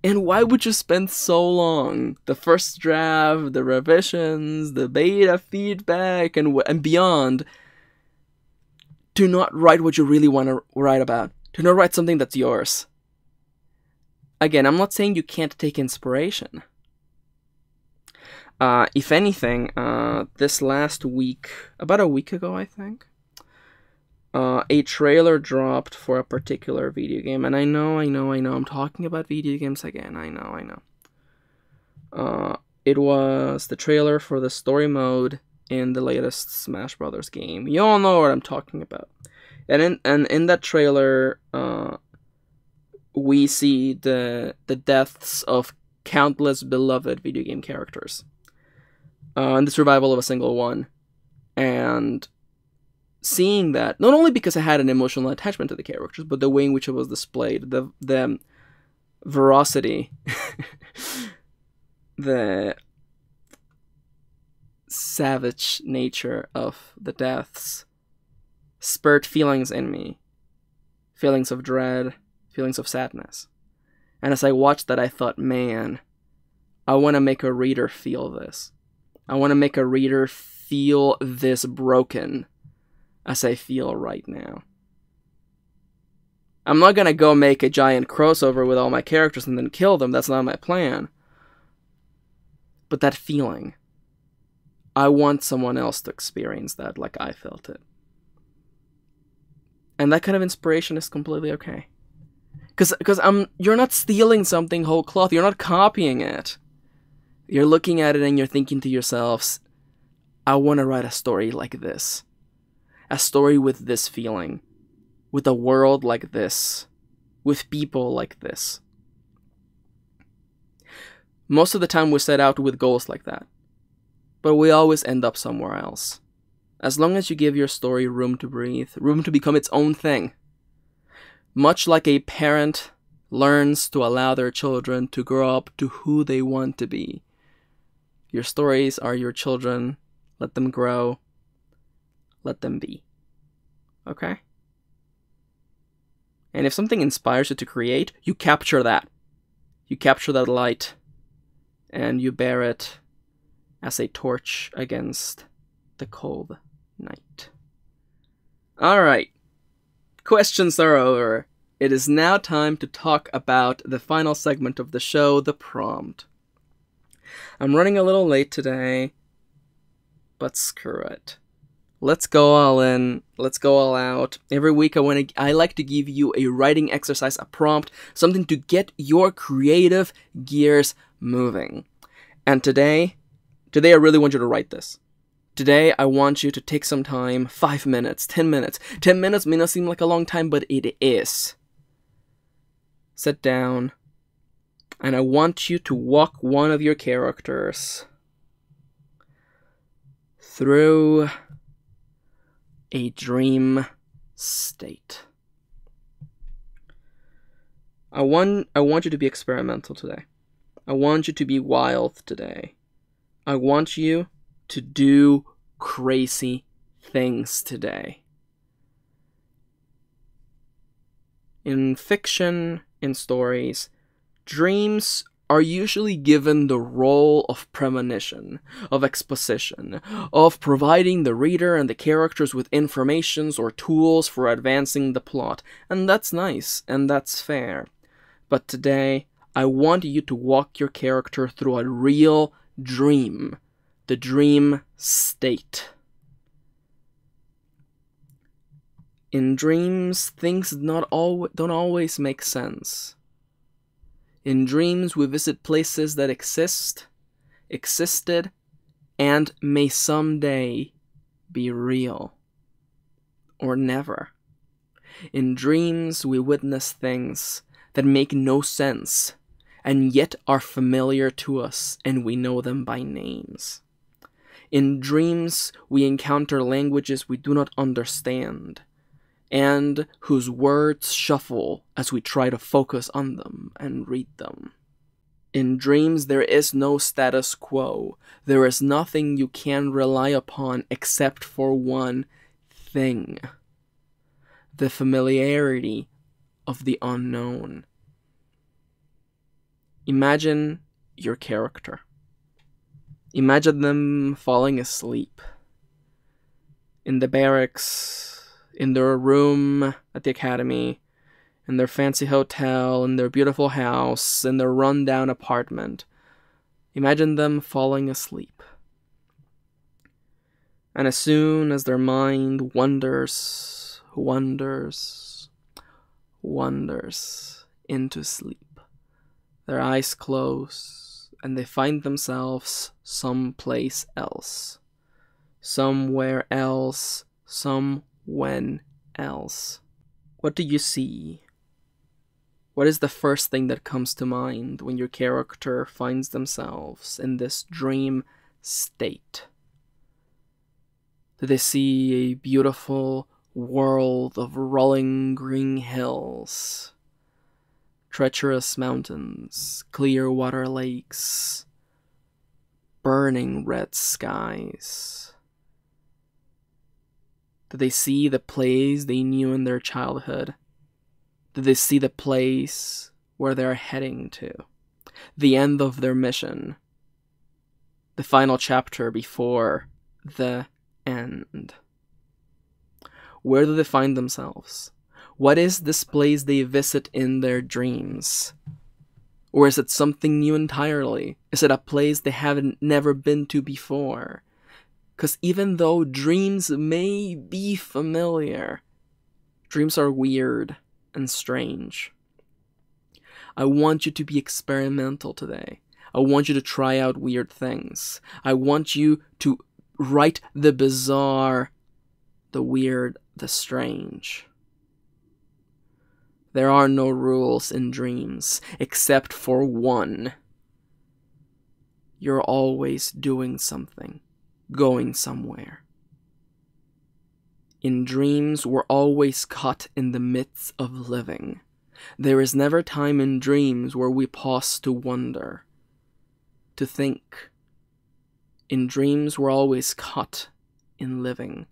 And why would you spend so long? The first draft, the revisions, the beta feedback, and beyond, to not write what you really want to write about. To not write something that's yours. Again, I'm not saying you can't take inspiration. If anything, this last week, about a week ago, I think, a trailer dropped for a particular video game. And I know, I'm talking about video games again. I know. It was the trailer for the story mode in the latest Smash Brothers game. You all know what I'm talking about. And in that trailer, we see the deaths of countless beloved video game characters. And the survival of a single one. And seeing that, not only because I had an emotional attachment to the characters, but the way in which it was displayed, the veracity, the savage nature of the deaths, spurred feelings in me. Feelings of dread, feelings of sadness. And as I watched that, I thought, man, I want to make a reader feel this. I want to make a reader feel this broken as I feel right now. I'm not going to go make a giant crossover with all my characters and then kill them. That's not my plan. But that feeling, I want someone else to experience that like I felt it. And that kind of inspiration is completely okay. Because you're not stealing something whole cloth. You're not copying it. You're looking at it and you're thinking to yourselves, I want to write a story like this. A story with this feeling. With a world like this. With people like this. Most of the time we set out with goals like that. But we always end up somewhere else. As long as you give your story room to breathe, room to become its own thing. Much like a parent learns to allow their children to grow up to who they want to be. Your stories are your children. Let them grow. Let them be. Okay? And if something inspires you to create, you capture that. You capture that light. And you bear it as a torch against the cold night. Alright. Questions are over. It is now time to talk about the final segment of the show, the prompt. I'm running a little late today, but screw it. Let's go all in. Let's go all out. Every week I like to give you a writing exercise, a prompt, something to get your creative gears moving. And today I really want you to write this. Today, I want you to take some time, 5 minutes, 10 minutes. 10 minutes may not seem like a long time, but it is. Sit down, and I want you to walk one of your characters through a dream state. I want you to be experimental today. I want you to be wild today. I want you to do crazy things today. In fiction, in stories, dreams are usually given the role of premonition, of exposition, of providing the reader and the characters with informations or tools for advancing the plot. And that's nice, and that's fair. But today, I want you to walk your character through a real dream. The dream state. In dreams, things don't always make sense. In dreams, we visit places that existed, and may someday be real. Or never. In dreams, we witness things that make no sense, and yet are familiar to us, and we know them by names. In dreams, we encounter languages we do not understand, and whose words shuffle as we try to focus on them and read them. In dreams, there is no status quo. There is nothing you can rely upon except for one thing: the familiarity of the unknown. Imagine your character. Imagine them falling asleep in the barracks, in their room at the academy, in their fancy hotel, in their beautiful house, in their run-down apartment. Imagine them falling asleep. And as soon as their mind wanders into sleep, their eyes close, and they find themselves someplace else. Somewhere else. When else. What do you see? What is the first thing that comes to mind when your character finds themselves in this dream state? Do they see a beautiful world of rolling green hills, treacherous mountains, clear water lakes, burning red skies? Do they see the place they knew in their childhood? Do they see the place where they're heading to? The end of their mission. The final chapter before the end. Where do they find themselves? What is this place they visit in their dreams? Or is it something new entirely? Is it a place they haven't never been to before? Because even though dreams may be familiar, dreams are weird and strange. I want you to be experimental today. I want you to try out weird things. I want you to write the bizarre, the weird, the strange. There are no rules in dreams, except for one. You're always doing something, going somewhere. In dreams, we're always caught in the midst of living. There is never time in dreams where we pause to wonder, to think. In dreams, we're always caught in living,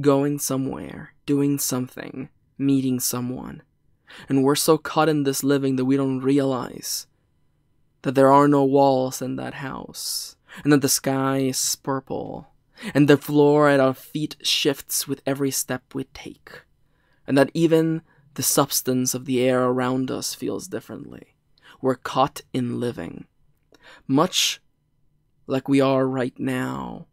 going somewhere, doing something, meeting someone. And we're so caught in this living that we don't realize that there are no walls in that house, and that the sky is purple, and the floor at our feet shifts with every step we take, and that even the substance of the air around us feels differently. We're caught in living, much like we are right now,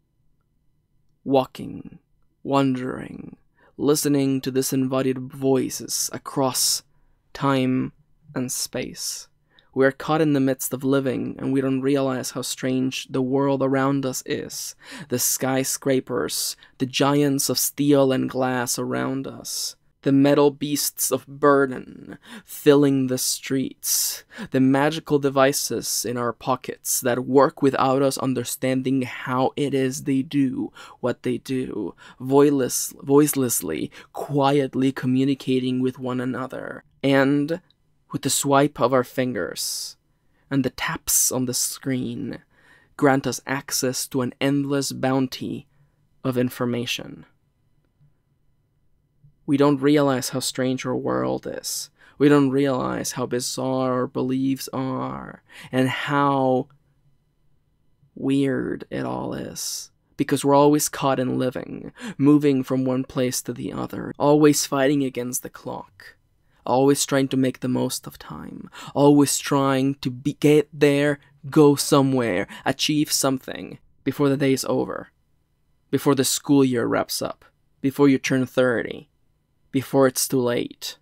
walking wondering, listening to disembodied voices across time and space. We are caught in the midst of living, and we don't realize how strange the world around us is. The skyscrapers, the giants of steel and glass around us, the metal beasts of burden filling the streets, the magical devices in our pockets that work without us understanding how it is they do what they do, voicelessly, quietly communicating with one another, and with the swipe of our fingers and the taps on the screen, grant us access to an endless bounty of information. We don't realize how strange our world is. We don't realize how bizarre our beliefs are and how weird it all is. Because we're always caught in living, moving from one place to the other, always fighting against the clock. Always trying to make the most of time. Always trying to get there, go somewhere, achieve something before the day is over. Before the school year wraps up. Before you turn 30. Before it's too late.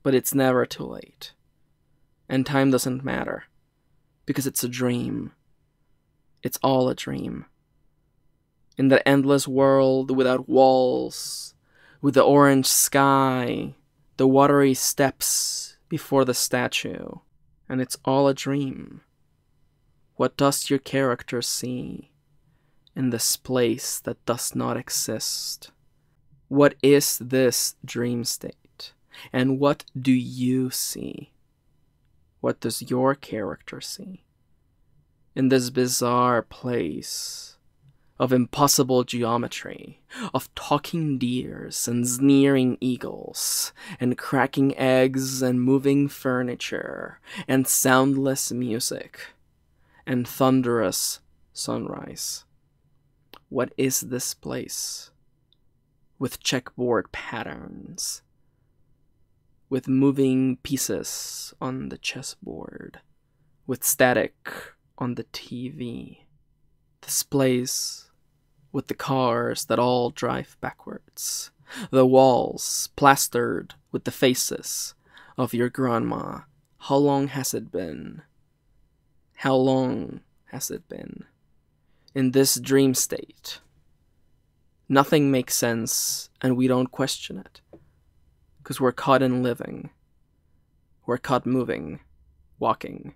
But it's never too late. And time doesn't matter. Because it's a dream. It's all a dream. In that endless world without walls, with the orange sky, the watery steps before the statue, and it's all a dream. What does your character see in this place that does not exist? What is this dream state? And what do you see? What does your character see in this bizarre place of impossible geometry, of talking deers and sneering eagles, and cracking eggs and moving furniture, and soundless music, and thunderous sunrise? What is this place? With checkboard patterns, with moving pieces on the chessboard, with static on the TV. This place with the cars that all drive backwards. The walls plastered with the faces of your grandma. How long has it been? How long has it been? In this dream state, nothing makes sense and we don't question it. Because we're caught in living. We're caught moving, walking.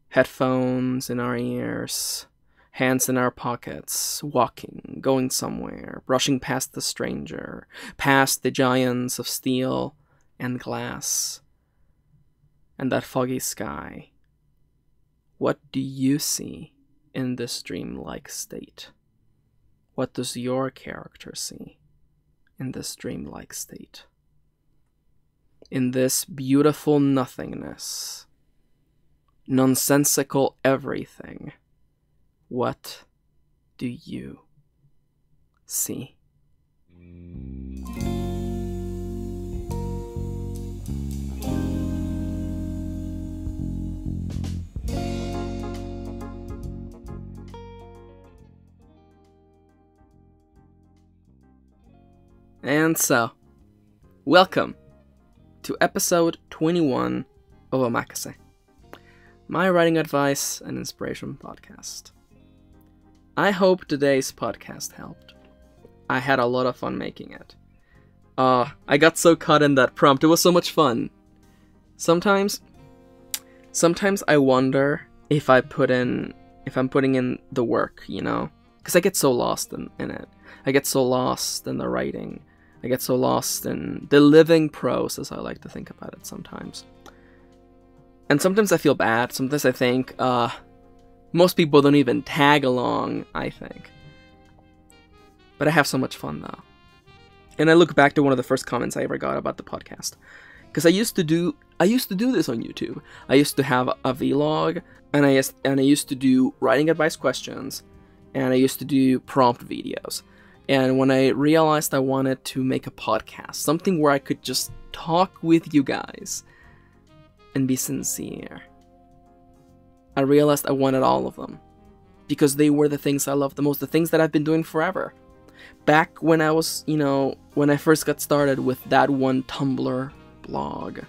Headphones in our ears. Hands in our pockets, walking, going somewhere, brushing past the stranger, past the giants of steel and glass, and that foggy sky. What do you see in this dreamlike state? What does your character see in this dreamlike state? In this beautiful nothingness, nonsensical everything. What do you see? And so, welcome to episode 21 of Omakase, my writing advice and inspiration podcast. I hope today's podcast helped. I had a lot of fun making it. I got so caught in that prompt. It was so much fun. Sometimes I wonder if I'm putting in the work, you know? Because I get so lost in it. I get so lost in the writing. I get so lost in the living prose, as I like to think about it sometimes. And sometimes I feel bad. Sometimes I think, most people don't even tag along, I think. But I have so much fun, though. And I look back to one of the first comments I ever got about the podcast. Because I used to do this on YouTube. I used to have a vlog, and I used to do writing advice questions, and I used to do prompt videos. And when I realized I wanted to make a podcast, something where I could just talk with you guys and be sincere, I realized I wanted all of them. Because they were the things I loved the most, the things that I've been doing forever. Back when I was, when I first got started with that one Tumblr blog.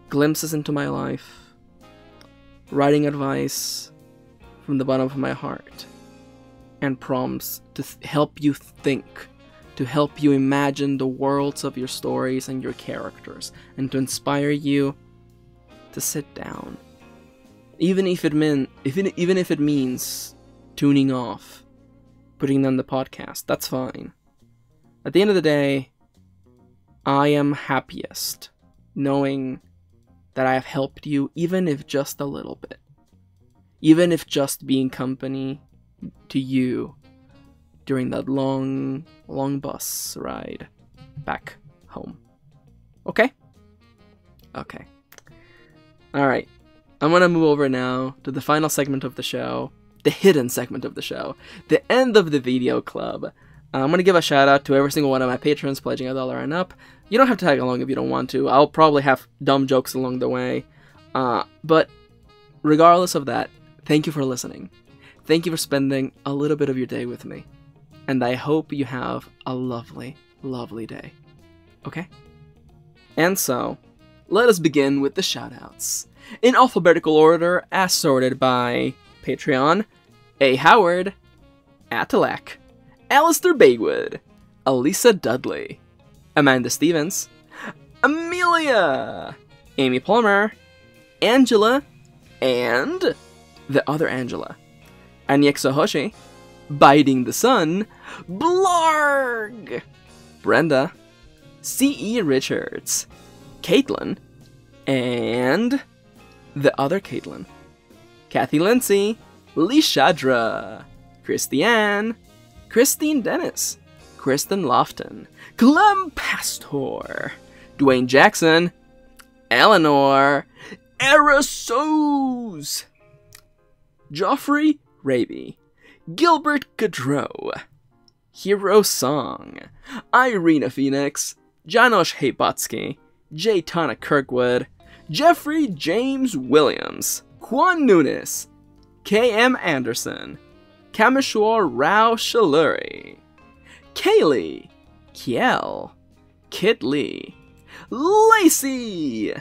Glimpses into my life. Writing advice from the bottom of my heart. And prompts to help you think. To help you imagine the worlds of your stories and your characters. And to inspire you to sit down. Even if it means tuning off. Putting down the podcast. That's fine. At the end of the day, I am happiest knowing that I have helped you, even if just a little bit. Even if just being company to you during that long bus ride back home. Okay? Okay. Alright. I'm gonna move over now to the final segment of the show. The hidden segment of the show. The end of the video club. I'm gonna give a shout out to every single one of my patrons pledging $1 and up. You don't have to tag along if you don't want to. I'll probably have dumb jokes along the way. But regardless of that, thank you for listening. Thank you for spending a little bit of your day with me. And I hope you have a lovely, lovely day. Okay? And so, let us begin with the shoutouts. In alphabetical order, as sorted by Patreon, A. Howard, Atalak, Alistair Baywood, Elisa Dudley, Amanda Stevens, Amelia, Amy Palmer, Angela, and the other Angela, Anyexo Hoshi, Biting the Sun, Blarg, Brenda, C.E. Richards, Caitlin, and the other Caitlin, Kathy Lindsay, Lee Shadra, Christiane, Christine Dennis, Kristen Lofton, Clem Pastor, Dwayne Jackson, Eleanor, Erasos, Joffrey Raby, Gilbert Gaudreau, Hero Song, Irina Phoenix, Janosch Hepatsky, J. Tana Kirkwood, Jeffrey James Williams, Juan Nunes, K.M. Anderson, Kameshwar Rao Shaluri, Kaylee, Kiel, Kit Lee, Lacey,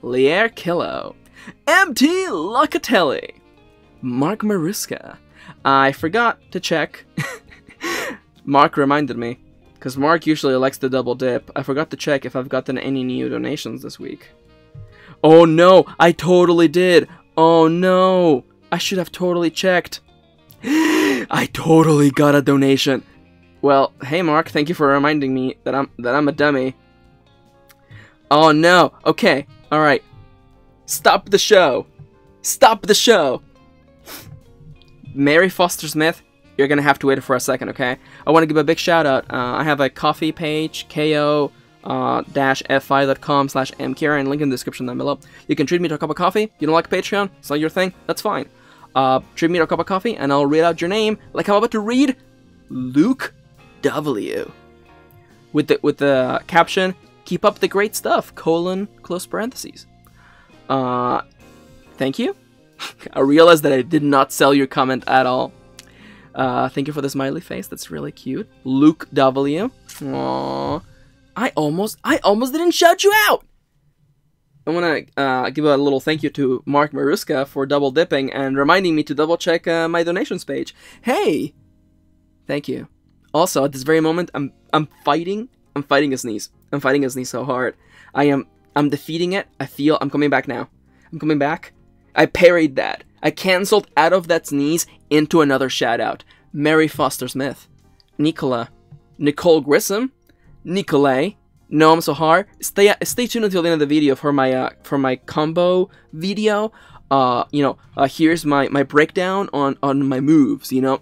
Lier Killo, MT Locatelli, Mark Maruska. I forgot to check. Mark reminded me, because Mark usually likes to double dip. I forgot to check if I've gotten any new donations this week. Oh no, I totally did. Oh no, I should have totally checked. I totally got a donation. Well, hey Mark, thank you for reminding me that I'm a dummy. Oh no. Okay. All right. Stop the show. Stop the show. Mary Foster Smith, you're gonna have to wait for a second, okay? I want to give a big shout out. I have a coffee page, ko-fi.com/mkieran, link in the description down below. You can treat me to a cup of coffee. You don't like Patreon? It's not your thing? That's fine. Treat me to a cup of coffee, and I'll read out your name, like I'm about to read Luke W. With the caption, "Keep up the great stuff, : close parentheses." Thank you. I realized that I did not sell your comment at all. Thank you for the smiley face. That's really cute. Luke W. Aww. I almost didn't shout you out. I want to give a little thank you to Mark Maruska for double dipping and reminding me to double check my donations page. Hey, thank you. Also, at this very moment, I'm fighting a sneeze. I'm fighting a sneeze so hard. I'm defeating it. I feel I'm coming back now. I'm coming back. I parried that. I canceled out of that sneeze into another shout out. Mary Foster Smith, Nicola, Nicole Grissom, Nicolay, Noam Sohar. Stay tuned until the end of the video for my combo video. Here's my breakdown on my moves, so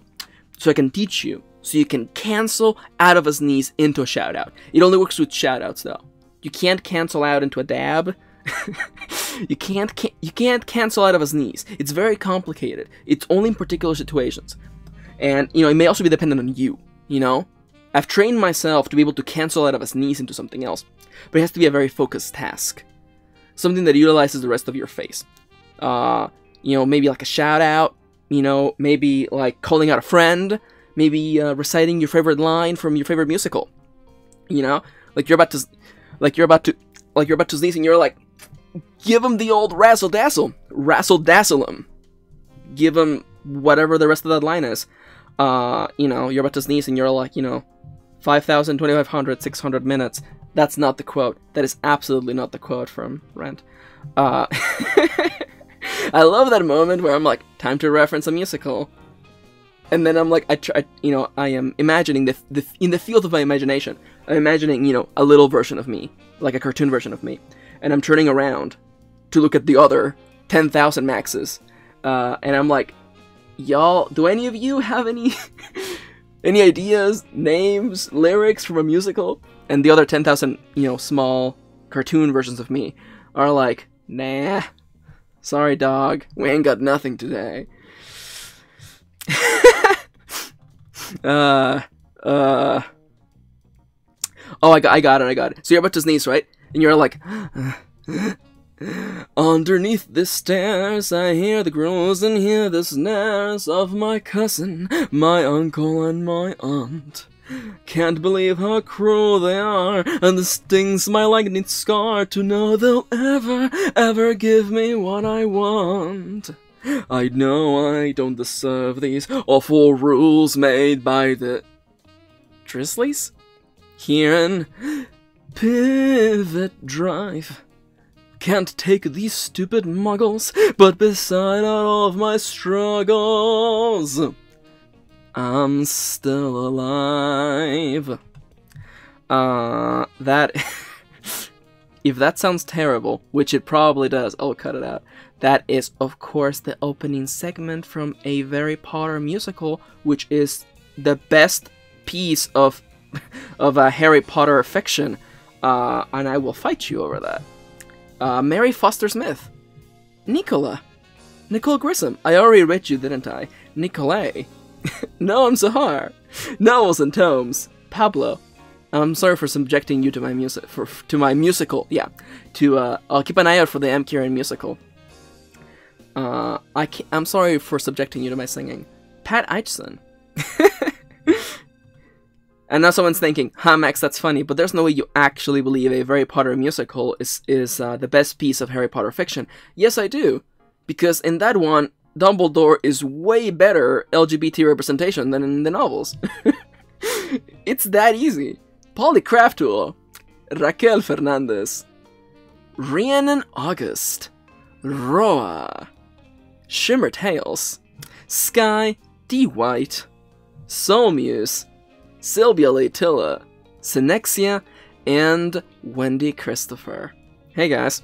I can teach you. So you can cancel out of a sneeze into a shout out. It only works with shout outs though. You can't cancel out into a dab. You can't cancel out of a sneeze. It's very complicated. It's only in particular situations. And, it may also be dependent on you, I've trained myself to be able to cancel out of a sneeze into something else. But it has to be a very focused task. Something that utilizes the rest of your face. Maybe like a shout out, maybe like calling out a friend, maybe reciting your favorite line from your favorite musical. You know, like you're about to sneeze, and you're like, give him the old razzle dazzle him. Give him whatever the rest of that line is. You know, you're about to sneeze, and you're like, you know, 5,000, 2,500, 600 minutes. That's not the quote. That is absolutely not the quote from Rent. I love that moment where I'm like, time to reference a musical. And then I'm like, I am imagining in the field of my imagination, I'm imagining, you know, a little version of me, like a cartoon version of me. And I'm turning around to look at the other 10,000 Maxes. And I'm like, y'all, do any of you have any any ideas, names, lyrics from a musical? And the other 10,000, you know, small cartoon versions of me are like, nah, sorry dog, we ain't got nothing today. Oh, I got it. So you're about to sneeze, right? And you're like, underneath the stairs, I hear the growls and hear the snares of my cousin, my uncle, and my aunt. Can't believe how cruel they are, and this stings my lightning scar to know they'll ever give me what I want. I know I don't deserve these awful rules made by the Drizzlies? Here in Pivot Drive. Can't take these stupid muggles, but beside all of my struggles, I'm still alive. If that sounds terrible, which it probably does, I'll cut it out. That is, of course, the opening segment from a Harry Potter musical, which is the best piece of a Harry Potter fiction, and I will fight you over that. Mary Foster Smith, Nicole Grissom. I already read you, didn't I? Nicolay, Noam Zahar, Novels and Tomes, Pablo. I'm sorry for subjecting you to my musical. Yeah, I'll keep an eye out for the M. Kieran musical. I'm sorry for subjecting you to my singing. Pat Eichson. And now someone's thinking, Max, that's funny, but there's no way you actually believe a Harry Potter musical is the best piece of Harry Potter fiction. Yes, I do. Because in that one, Dumbledore is way better LGBT representation than in the novels. It's that easy. Polly Craftual, Raquel Fernandez, Rhiannon August, Roa, Shimmer Tales, Sky D. White, Soul Muse, Sylvia Leitilla, Synexia, and Wendy Christopher. Hey guys.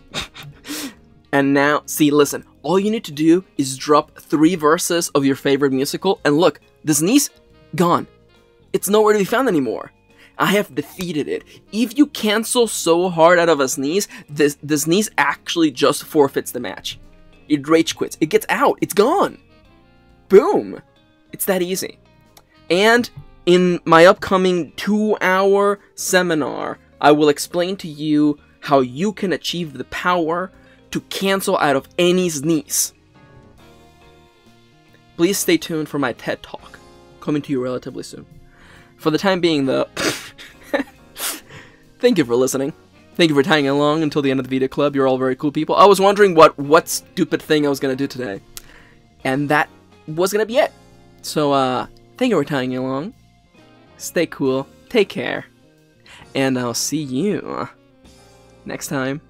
And now, see, listen, all you need to do is drop 3 verses of your favorite musical, and look, the sneeze, gone. It's nowhere to be found anymore. I have defeated it. If you cancel so hard out of a sneeze, the sneeze actually just forfeits the match. It rage quits. It gets out. It's gone. Boom. It's that easy. And in my upcoming 2-hour seminar, I will explain to you how you can achieve the power to cancel out of any sneeze. Please stay tuned for my TED Talk, coming to you relatively soon. For the time being, though, thank you for listening. Thank you for tagging along until the end of the video club. You're all very cool people. I was wondering what stupid thing I was going to do today, and that was going to be it. So, thank you for tagging along. Stay cool, take care, and I'll see you next time.